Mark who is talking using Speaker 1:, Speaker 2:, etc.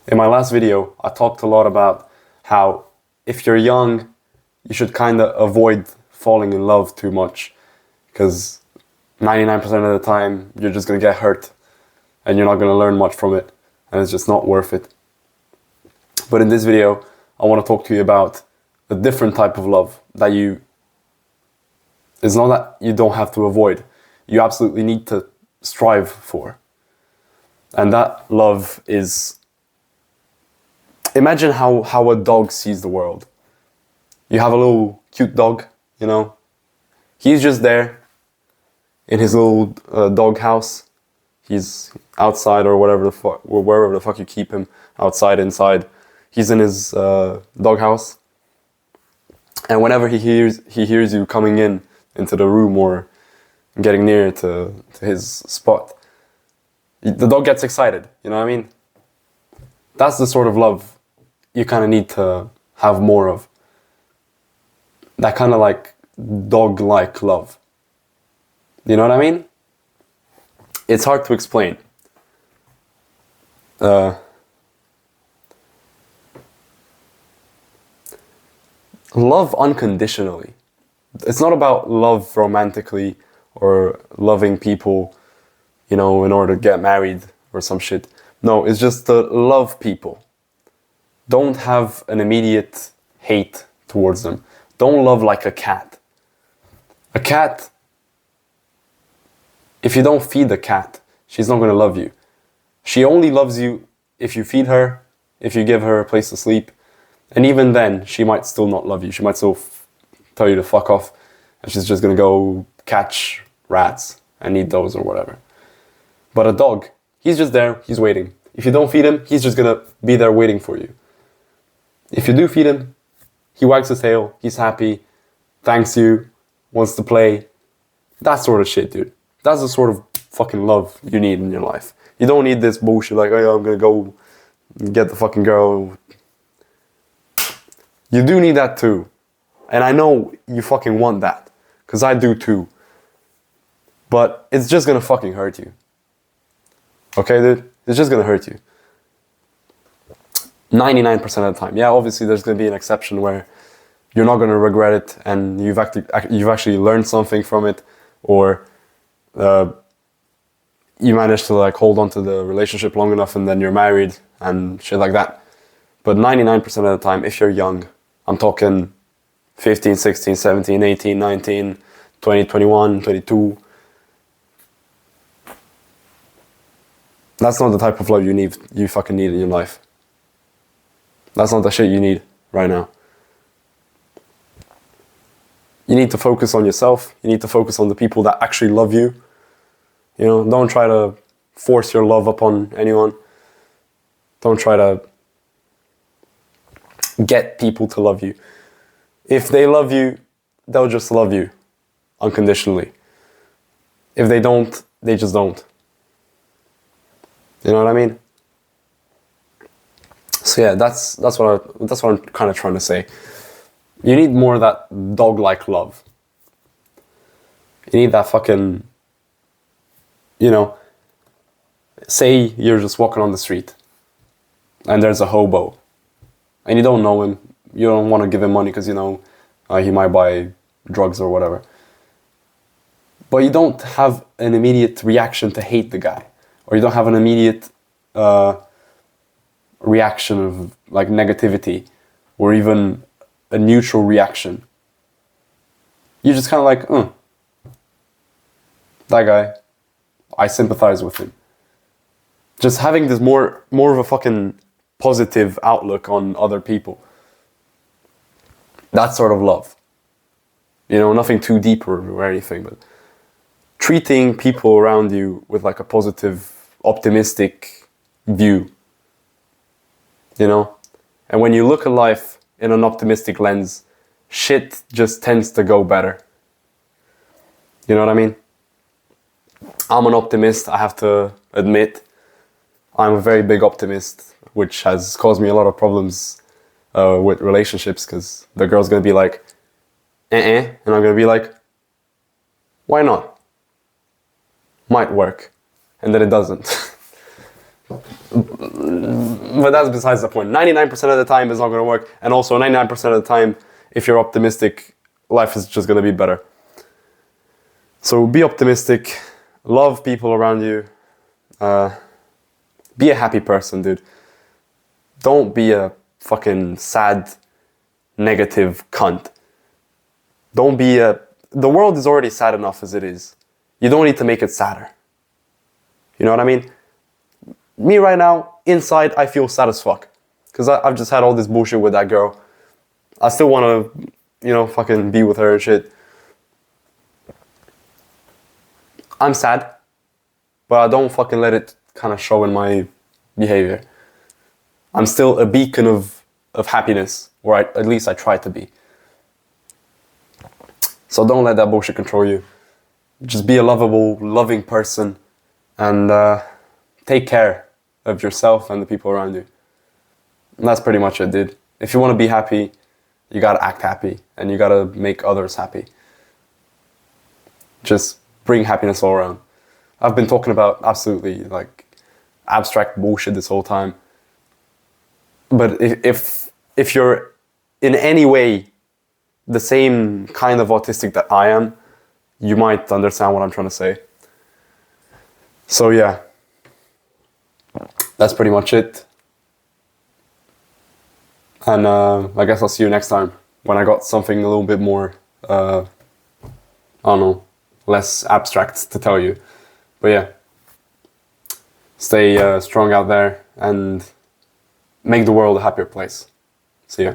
Speaker 1: In my last video, I talked a lot about how if you're young, you should kind of avoid falling in love too much because 99% of the time, you're just going to get hurt and you're not going to learn much from it and it's just not worth it. But in this video, I want to talk to you about a different type of love that it's not that you don't have to avoid. You absolutely need to strive for. And that love is, imagine how a dog sees the world. You have a little cute dog, you know. He's just there in his little dog house. He's outside or wherever the fuck you keep him, outside, inside. He's in his dog house. And whenever he hears you coming into the room or getting near to his spot, the dog gets excited, you know what I mean? That's the sort of love you kind of need to have more of. That kind of like dog-like love. You know what I mean? It's hard to explain. Love unconditionally. It's not about love romantically or loving people, you know, in order to get married or some shit. No, it's just to love people. Don't have an immediate hate towards them. Don't love like a cat. A cat, if you don't feed the cat, she's not going to love you. She only loves you if you feed her, if you give her a place to sleep. And even then, she might still not love you. She might still tell you to fuck off. And she's just going to go catch rats and eat those or whatever. But a dog, he's just there, he's waiting. If you don't feed him, he's just going to be there waiting for you. If you do feed him, he wags his tail, he's happy, thanks you, wants to play. That sort of shit, dude. That's the sort of fucking love you need in your life. You don't need this bullshit like, oh, I'm gonna go get the fucking girl. You do need that too. And I know you fucking want that. Because I do too. But it's just gonna fucking hurt you. Okay, dude? It's just gonna hurt you. 99% of the time. Yeah, obviously there's going to be an exception where you're not going to regret it and you've actually learned something from it, or you managed to like hold on to the relationship long enough and then you're married and shit like that. But 99% of the time, if you're young, I'm talking 15, 16, 17, 18, 19, 20, 21, 22, that's not the type of love you fucking need in your life. That's not the shit you need right now. You need to focus on yourself. You need to focus on the people that actually love you. You know, don't try to force your love upon anyone. Don't try to get people to love you. If they love you, they'll just love you unconditionally. If they don't, they just don't. You know what I mean? So yeah, that's what I'm kind of trying to say. You need more of that dog-like love. You need that fucking, you know, say you're just walking on the street and there's a hobo and you don't know him. You don't want to give him money because, you know, he might buy drugs or whatever. But you don't have an immediate reaction to hate the guy, or you don't have an immediate reaction of like negativity, or even a neutral reaction. You're just kind of like, that guy, I sympathize with him. Just having this more of a fucking positive outlook on other people. That sort of love. You know, nothing too deep or anything, but treating people around you with like a positive, optimistic view. You know? And when you look at life in an optimistic lens, shit just tends to go better. You know what I mean? I'm an optimist, I have to admit. I'm a very big optimist, which has caused me a lot of problems with relationships, because the girl's going to be like, and I'm going to be like, why not? Might work. And then it doesn't. But that's besides the point. 99% of the time it's not going to work. And also 99% of the time, if you're optimistic, life is just going to be better. So be optimistic. Love people around you. Be a happy person, dude. Don't be a fucking sad, negative cunt. Don't be a... The world is already sad enough as it is. You don't need to make it sadder. You know what I mean? Me right now, inside, I feel sad as fuck. Because I've just had all this bullshit with that girl. I still want to, you know, fucking be with her and shit. I'm sad. But I don't fucking let it kind of show in my behavior. I'm still a beacon of happiness. Or at least I try to be. So don't let that bullshit control you. Just be a lovable, loving person. And take care of yourself and the people around you. And that's pretty much it, dude. If you want to be happy, you gotta act happy. And you gotta make others happy. Just bring happiness all around. I've been talking about absolutely like abstract bullshit this whole time. But if you're in any way the same kind of autistic that I am, you might understand what I'm trying to say. So yeah, that's pretty much it. And I guess I'll see you next time when I got something a little bit more, I don't know, less abstract to tell you. But yeah, stay strong out there and make the world a happier place. See ya.